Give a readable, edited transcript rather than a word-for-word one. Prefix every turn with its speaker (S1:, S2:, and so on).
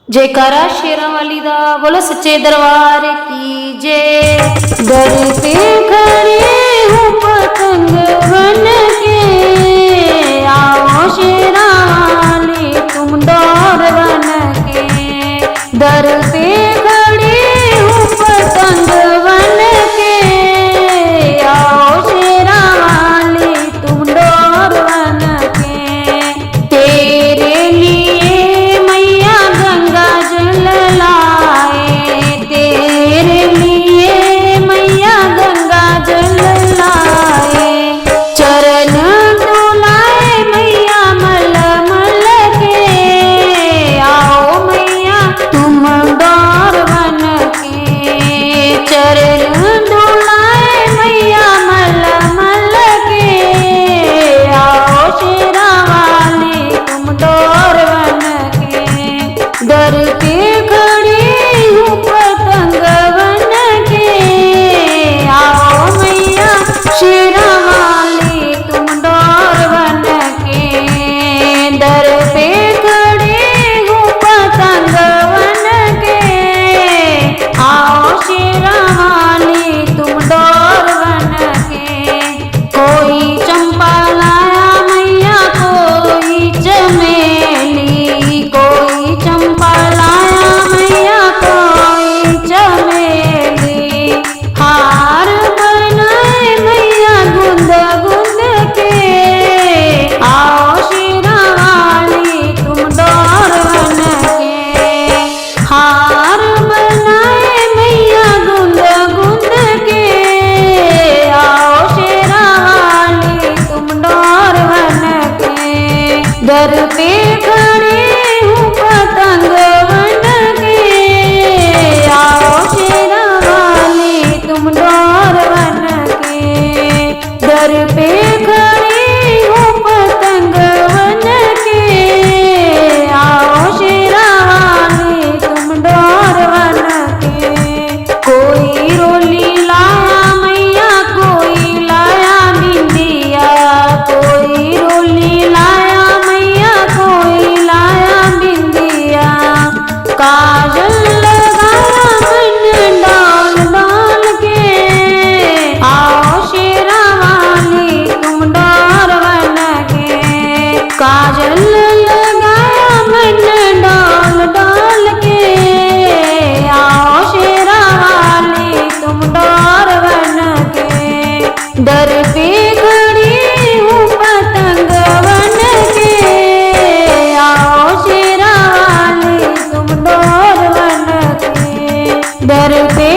S1: जयकारा शेरा वाली दा बोलो सच्चे दरबार की जय। दर पे खड़े हूँ पतंग बन के, आओ शेरा वाली तुम डोर बन के। दर पे खड़े हूँ पतंग बन के, आओ शेरा वाली तुम डोर बन के। तेरे लिए मैया गंगा जल लाए, तेरे लिए मैया गंगा जल लाए। चरण डोलाए मैया मल मल के, आओ मैया तुम डोर बन के। चरण डोलाए मैया मल मल के, आओ शेरा वाली तुम डोर बन के। दर पे खड़ी हूँ पतंग बन के, आओ मैया शेरा वाली तुम डोर बन के। दर पे खड़ी हूँ पतंग बन के, आओ शेरा वाली तुम डोर बन के। कोई चंपा लाया मैया कोई चमेली, कोई चंपा लाया मैया कोई चमेली। हार बनाए मैया गुंद गुंद के, आओ शेरा वाली तुम डोर बन के। हार बनाए मैया गुंद गुंद के, आओ शेरा वाली तुम डोर बन के। दर पे खड़ी हूँ पतंग बन के, आओ शेरा वाली तुम डोर बन के। दर पे खड़ी हूँ पतंग बन के, आओ शेरा वाली तुम डोर बन के। कोई रोली लाया मैया कोई लाया बिंदिया, कोई रोली लाया मैया कोई लाया बिंदिया। काजल लगाया मन डाल डाल के, आओ शेरा वाली तुम डोर बन के। काजल लगाया मन डाल डाल के, आओ शेरा वाली तुम डोर बन के। दर पे खड़ी हूँ पतंग बन के, आओ शेरा वाली तुम डोर बन के। दर पे